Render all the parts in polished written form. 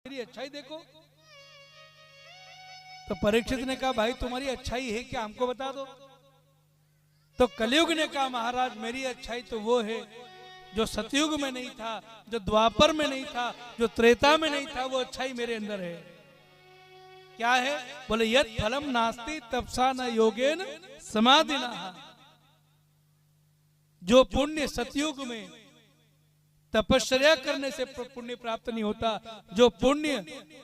मेरी अच्छाई देखो। तो परीक्षित ने कहा भाई तुम्हारी अच्छाई है क्या, हमको बता दो। तो कलयुग ने कहा महाराज मेरी अच्छाई तो वो है जो सतयुग में नहीं था, जो द्वापर में नहीं था, जो त्रेता में नहीं था, वो अच्छाई मेरे अंदर है। क्या है? बोले यत् फलम नास्ति तपसा न योगेन समाधिना। जो पुण्य सतयुग में तपस्या करने से पुण्य प्राप्त नहीं होता, जो पुण्य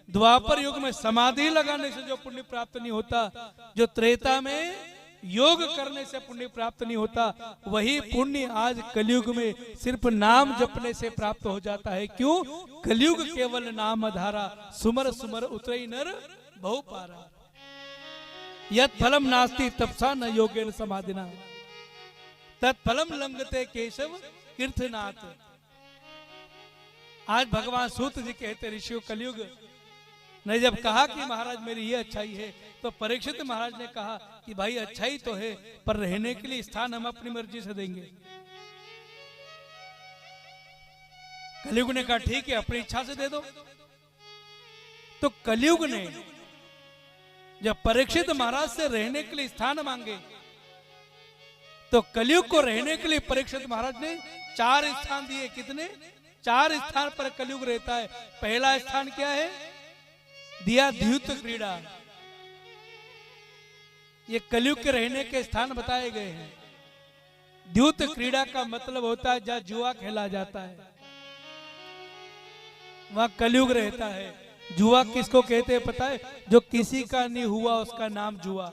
द्वापर युग में समाधि लगाने से जो पुण्य प्राप्त नहीं होता, जो त्रेता में योग करने से पुण्य प्राप्त नहीं होता, वही पुण्य आज कलयुग में सिर्फ नाम जपने से प्राप्त हो जाता है। क्यों? कलयुग केवल नाम आधारा, सुमर सुमर उतरई नर बहु पारा। यत् फलम नास्ति तपसा न योगेन समाधिना तत्फलम लंघते केशव तीर्थनाथ। आज भगवान सूत जी कहते ऋषियों कलयुग ने जब कहा कि महाराज मेरी ये अच्छाई है, तो परीक्षित महाराज ने कहा कि भाई अच्छाई तो है, पर रहने के लिए स्थान हम अपनी मर्जी से देंगे। कलयुग ने कहा ठीक है अपनी इच्छा से दे दो। तो कलयुग ने जब परीक्षित महाराज से रहने के लिए स्थान मांगे, तो कलयुग को रहने के लिए परीक्षित महाराज ने 4 स्थान दिए। कितने? 4 स्थान पर कलयुग रहता है। पहला स्थान क्या है? दिया द्यूत क्रीड़ा। ये कलयुग के रहने के स्थान बताए गए हैं। द्यूत क्रीड़ा का मतलब होता है जहां जुआ खेला जाता है, वहां कलयुग रहता है। जुआ किसको कहते हैं पता है? जो किसी का नहीं हुआ उसका नाम जुआ।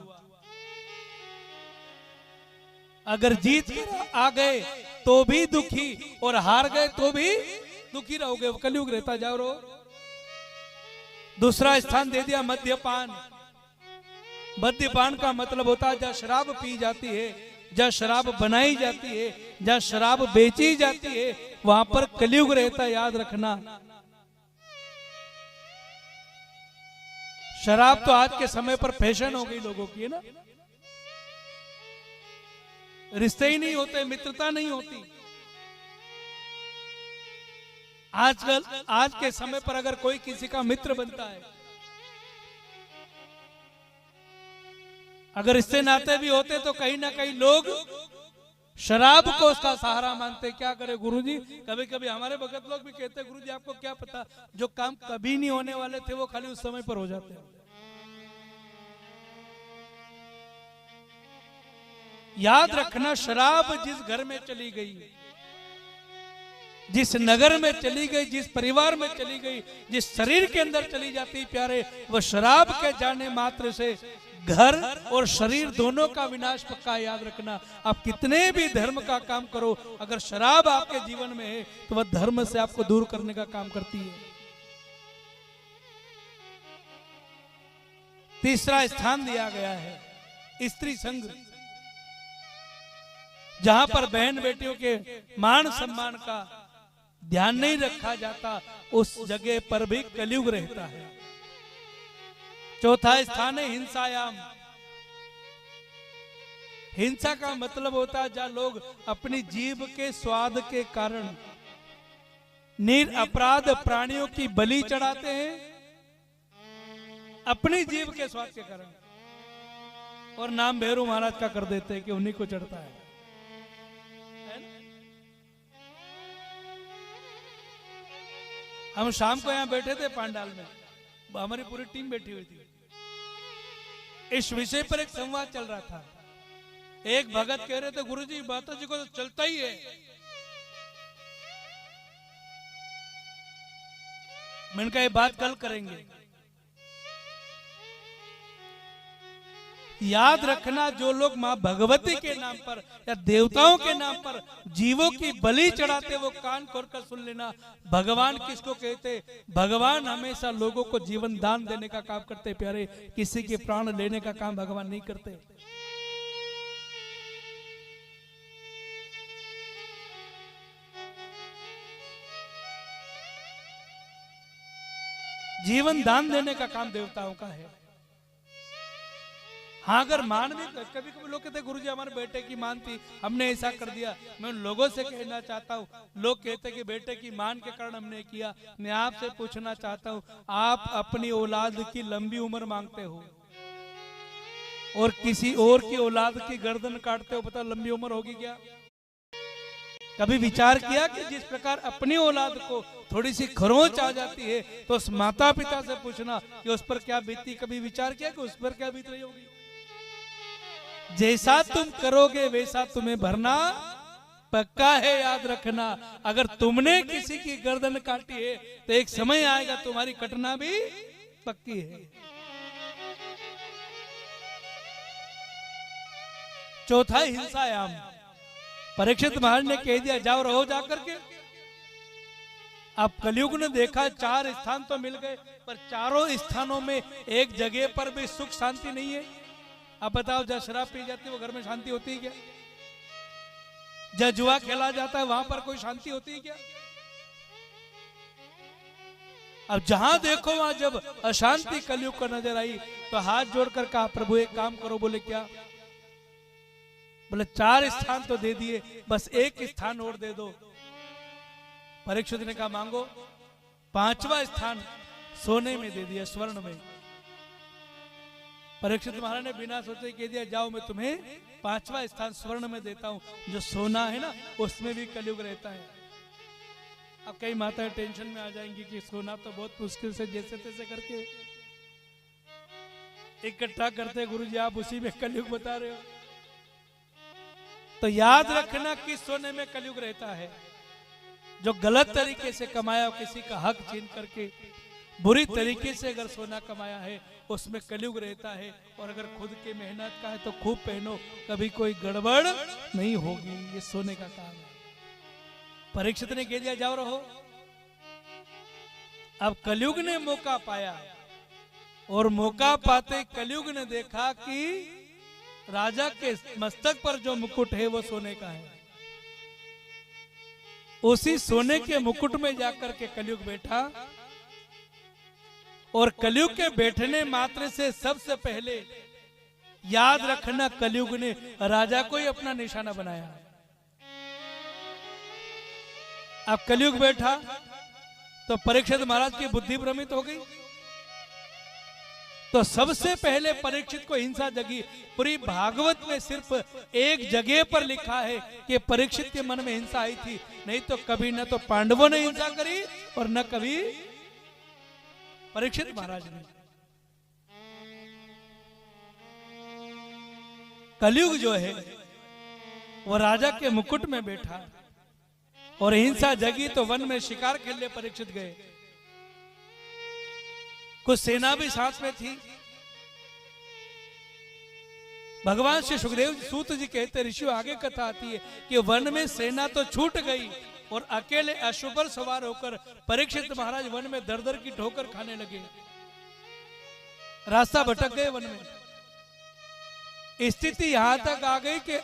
अगर जीत कर आ गए तो भी दुखी और हार गए तो भी दुखी रहोगे, कलयुग रहता जाओ रो। दूसरा स्थान दे दिया मद्यपान। मद्यपान का मतलब होता है जहां शराब पी जाती है, जहां शराब बनाई जाती है, जहां शराब बेची जाती है, वहां पर कलयुग रहता है, याद रखना। शराब तो आज के समय पर फैशन हो गई लोगों की, है ना। रिश्ते ही नहीं होते, मित्रता नहीं होती। आजकल आज के समय पर अगर कोई किसी का मित्र बनता है, अगर इससे नाते भी होते तो कहीं ना कहीं लोग शराब को उसका सहारा मानते। क्या करे गुरुजी, कभी कभी हमारे भगत लोग भी कहते हैं गुरुजी आपको क्या पता, जो काम कभी नहीं होने वाले थे वो खाली उस समय पर हो जाते हैं। याद रखना, शराब जिस घर में चली गई, जिस नगर में चली गई, जिस परिवार में चली गई, जिस शरीर के अंदर चली जाती प्यारे, वह शराब के जाने मात्र से घर और शरीर दोनों का विनाश पक्का। याद रखना, आप कितने भी धर्म का काम करो, अगर शराब आपके जीवन में है तो वह धर्म से आपको दूर करने का काम करती है। तीसरा स्थान दिया गया है स्त्री संघ। जहां पर बहन बेटियों के मान सम्मान का ध्यान नहीं रखा जाता, उस जगह पर भी कलयुग रहता है। चौथा स्थान है हिंसायाम। हिंसा का मतलब होता है जहां लोग अपनी जीभ के स्वाद के कारण निरपराध प्राणियों की बलि चढ़ाते हैं, अपनी जीभ के स्वाद के कारण, और नाम भैरू महाराज का कर देते हैं कि उन्हीं को चढ़ता है। हम शाम को यहां बैठे थे पांडाल में, हमारी पूरी टीम बैठी हुई थी। इस विषय पर एक संवाद चल रहा था। एक भगत कह रहे थे गुरुजी माता जी को तो चलता ही है। मैंने कहा ये बात कल करेंगे। याद रखना, जो लोग मां भगवती के नाम पर या देवताओं के नाम पर जीवों की बलि चढ़ाते, वो कान खोल कर सुन लेना। भगवान किसको कहते? भगवान हमेशा लोगों को जीवन दान देने का काम करते प्यारे, किसी के प्राण लेने का काम भगवान नहीं करते। जीवन दान देने का काम देवताओं का है। हाँ, अगर मान भी, कभी कभी लोग कहते गुरुजी हमारे बेटे की मान थी, हमने ऐसा कर दिया। मैं उन लोगों से कहना चाहता हूँ, लोग कहते कि बेटे की मान के कारण हमने किया। मैं आपसे पूछना चाहता हूँ, आप अपनी औलाद की लंबी उम्र मांगते हो और किसी और की औलाद की गर्दन काटते हो, पता लंबी उम्र होगी क्या? कभी विचार किया कि जिस प्रकार अपनी औलाद को थोड़ी सी खरोंच आ जाती है तो उस माता पिता से पूछना कि उस पर क्या बीती? कभी विचार किया कि उस पर क्या बीत रही होगी? जैसा तुम करोगे वैसा तुम्हें भरना पक्का है, याद रखना। अगर तुमने किसी की गर्दन काटी है तो एक समय आएगा तुम्हारी कटना भी पक्की है। चौथा हिंसायाम, परीक्षित महाराज ने कह दिया जाओ रहो जाकर के। अब कलयुग ने देखा 4 स्थान तो मिल गए, पर चारों स्थानों में एक जगह पर भी सुख शांति नहीं है। अब बताओ, जहाँ शराब पी जाती है वो घर में शांति होती है क्या? जहाँ जुआ खेला जाता है वहां पर कोई शांति होती है क्या? अब जहां देखो वहां जब अशांति कलयुग को नजर आई तो हाथ जोड़कर कहा प्रभु एक काम करो। बोले क्या? बोले 4 स्थान तो दे दिए, बस एक स्थान और दे दो। परीक्षित ने कहा मांगो। 5वां स्थान सोने में दे दिया, स्वर्ण में। परीक्षित महाराज ने बिना सोचे कह दिया जाओ मैं तुम्हें 5वां स्थान स्वर्ण में देता हूं। जो सोना है ना उसमें भी कलयुग रहता है। अब कई माताएं टेंशन में आ जाएंगी कि सोना तो बहुत मुश्किल से जैसे तैसे करके इकट्ठा करते, गुरुजी आप उसी में कलयुग बता रहे हो। तो याद रखना कि सोने में कलयुग रहता है। जो गलत तरीके से कमाया, किसी का हक छीन करके बुरी तरीके से अगर सोना कमाया है उसमें कलयुग रहता है। और अगर खुद की मेहनत का है तो खूब पहनो, कभी कोई गड़बड़ नहीं होगी। ये सोने का काम है। परीक्षित ने कह दिया जाओ रहो। अब कलयुग ने मौका पाया और मौका पाते कलयुग ने देखा कि राजा के मस्तक पर जो मुकुट है वो सोने का है। उसी सोने के मुकुट में जाकर के कलयुग बैठा और कलयुग के बैठने मात्र से सबसे पहले याद रखना कलयुग ने राजा को ही अपना निशाना बनाया। अब कलयुग बैठा तो परीक्षित महाराज की बुद्धि भ्रमित हो गई। तो सबसे पहले परीक्षित को हिंसा जगी। पूरी भागवत में सिर्फ एक जगह पर लिखा है कि परीक्षित के मन में हिंसा आई थी, नहीं तो कभी न तो पांडवों ने हिंसा करी और न कभी परीक्षित महाराज ने। कलयुग जो है वो राजा के मुकुट में बैठा और हिंसा जगी तो वन में शिकार खेलने परीक्षित गए। कुछ सेना भी साथ में थी। भगवान श्री सुखदेव सूत जी कहते, ऋषि आगे कथा आती है कि वन में सेना तो छूट गई और अकेले अश्व पर सवार होकर परीक्षित महाराज वन में दर दर की ठोकर खाने लगे। रास्ता भटक गए वन में। स्थिति यहां तक आ गई कि